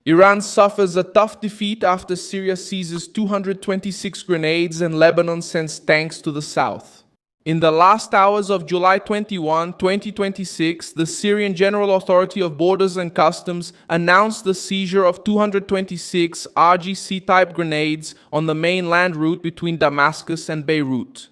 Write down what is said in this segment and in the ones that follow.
Iran suffers a tough defeat after Syria seizes 226 grenades and Lebanon sends tanks to the south. In the last hours of July 21, 2026, the Syrian General Authority of Borders and Customs announced the seizure of 226 RGC-type grenades on the main land route between Damascus and Beirut.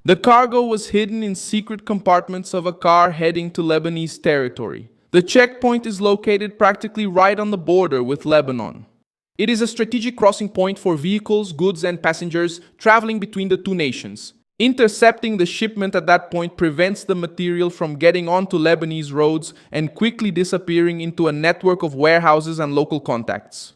The cargo was hidden in secret compartments of a car heading to Lebanese territory. The checkpoint is located practically right on the border with Lebanon. It is a strategic crossing point for vehicles, goods, and passengers traveling between the two nations. Intercepting the shipment at that point prevents the material from getting onto Lebanese roads and quickly disappearing into a network of warehouses and local contacts.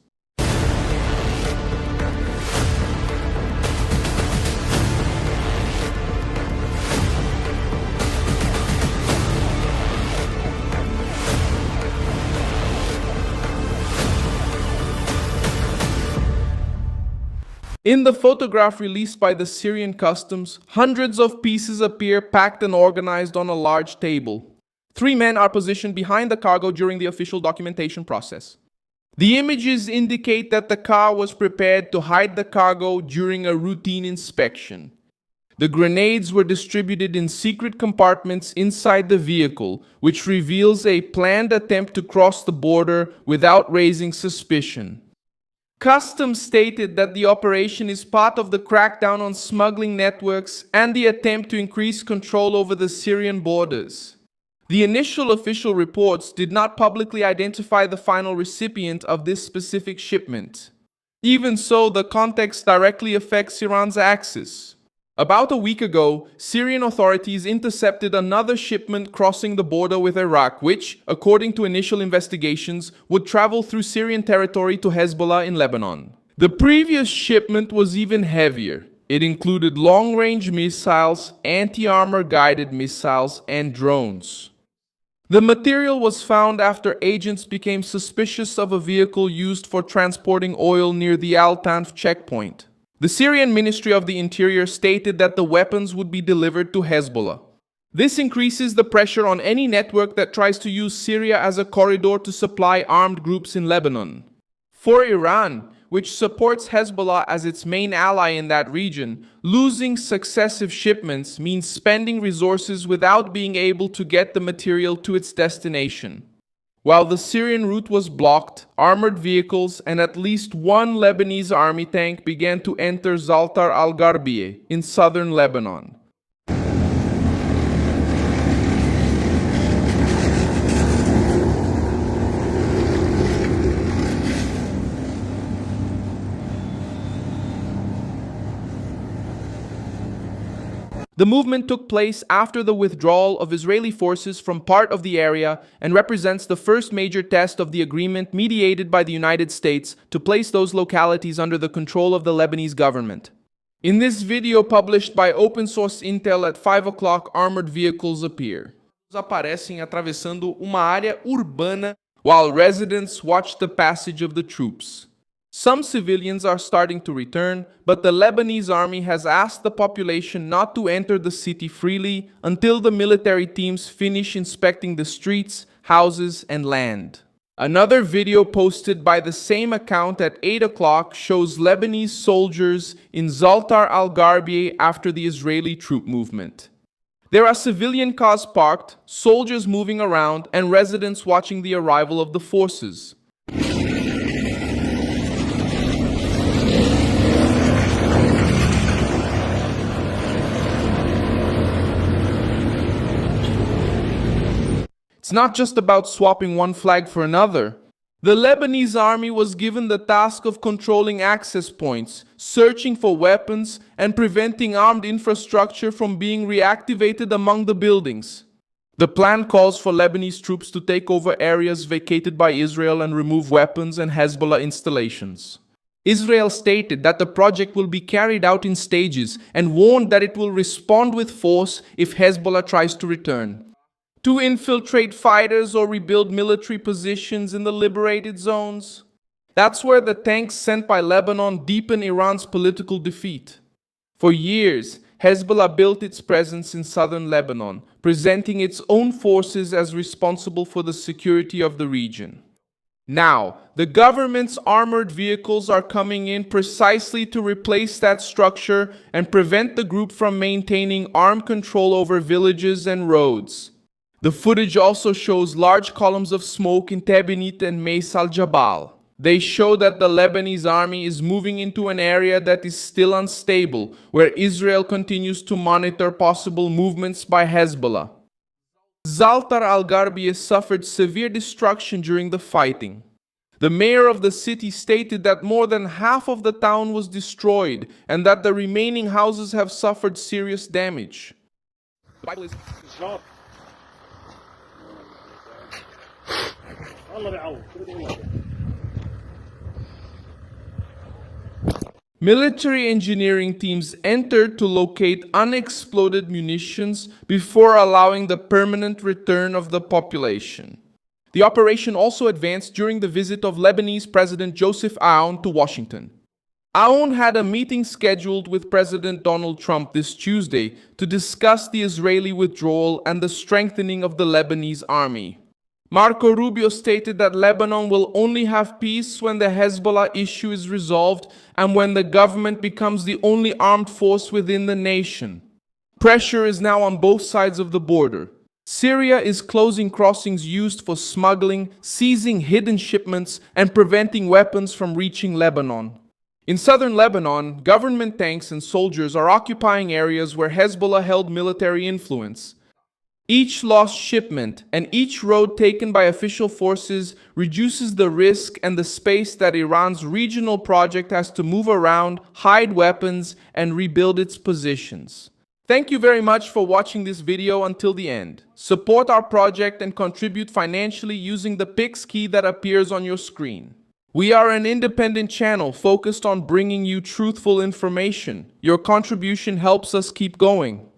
In the photograph released by the Syrian customs, hundreds of pieces appear packed and organized on a large table. 3 men are positioned behind the cargo during the official documentation process. The images indicate that the car was prepared to hide the cargo during a routine inspection. The grenades were distributed in secret compartments inside the vehicle, which reveals a planned attempt to cross the border without raising suspicion. Customs stated that the operation is part of the crackdown on smuggling networks and the attempt to increase control over the Syrian borders. The initial official reports did not publicly identify the final recipient of this specific shipment. Even so, the context directly affects Iran's access. About a week ago, Syrian authorities intercepted another shipment crossing the border with Iraq, which, according to initial investigations, would travel through Syrian territory to Hezbollah in Lebanon. The previous shipment was even heavier. It included long-range missiles, anti-armor guided missiles, and drones. The material was found after agents became suspicious of a vehicle used for transporting oil near the Al-Tanf checkpoint. The Syrian Ministry of the Interior stated that the weapons would be delivered to Hezbollah. This increases the pressure on any network that tries to use Syria as a corridor to supply armed groups in Lebanon. For Iran, which supports Hezbollah as its main ally in that region, losing successive shipments means spending resources without being able to get the material to its destination. While the Syrian route was blocked, armored vehicles and at least 1 Lebanese army tank began to enter Zaltar al-Gharbiyeh in southern Lebanon. The movement took place after the withdrawal of Israeli forces from part of the area and represents the first major test of the agreement mediated by the United States to place those localities under the control of the Lebanese government. In this video published by open source Intel at 5 o'clock, armored vehicles appear. Aparecem atravessando uma área urbana while residents watch the passage of the troops. Some civilians are starting to return, but the Lebanese army has asked the population not to enter the city freely until the military teams finish inspecting the streets, houses, and land. Another video posted by the same account at 8 o'clock shows Lebanese soldiers in Zaltar al-Gharbiyeh after the Israeli troop movement. There are civilian cars parked, soldiers moving around, and residents watching the arrival of the forces. It's not just about swapping one flag for another. The Lebanese army was given the task of controlling access points, searching for weapons, and preventing armed infrastructure from being reactivated among the buildings. The plan calls for Lebanese troops to take over areas vacated by Israel and remove weapons and Hezbollah installations. Israel stated that the project will be carried out in stages and warned that it will respond with force if Hezbollah tries to return. To infiltrate fighters or rebuild military positions in the liberated zones. That's where the tanks sent by Lebanon deepen Iran's political defeat. For years, Hezbollah built its presence in southern Lebanon, presenting its own forces as responsible for the security of the region. Now, the government's armored vehicles are coming in precisely to replace that structure and prevent the group from maintaining armed control over villages and roads. The footage also shows large columns of smoke in Tebinit and Meis al-Jabal. They show that the Lebanese army is moving into an area that is still unstable, where Israel continues to monitor possible movements by Hezbollah. Zaltar al-Gharbiyeh suffered severe destruction during the fighting. The mayor of the city stated that more than half of the town was destroyed and that the remaining houses have suffered serious damage. The Bible is Military engineering teams entered to locate unexploded munitions before allowing the permanent return of the population. The operation also advanced during the visit of Lebanese President Joseph Aoun to Washington. Aoun had a meeting scheduled with President Donald Trump this Tuesday to discuss the Israeli withdrawal and the strengthening of the Lebanese army. Marco Rubio stated that Lebanon will only have peace when the Hezbollah issue is resolved and when the government becomes the only armed force within the nation. Pressure is now on both sides of the border. Syria is closing crossings used for smuggling, seizing hidden shipments, and preventing weapons from reaching Lebanon. In southern Lebanon, government tanks and soldiers are occupying areas where Hezbollah held military influence. Each lost shipment and each road taken by official forces reduces the risk and the space that Iran's regional project has to move around, hide weapons, and rebuild its positions. Thank you very much for watching this video until the end. Support our project and contribute financially using the Pix key that appears on your screen. We are an independent channel focused on bringing you truthful information. Your contribution helps us keep going.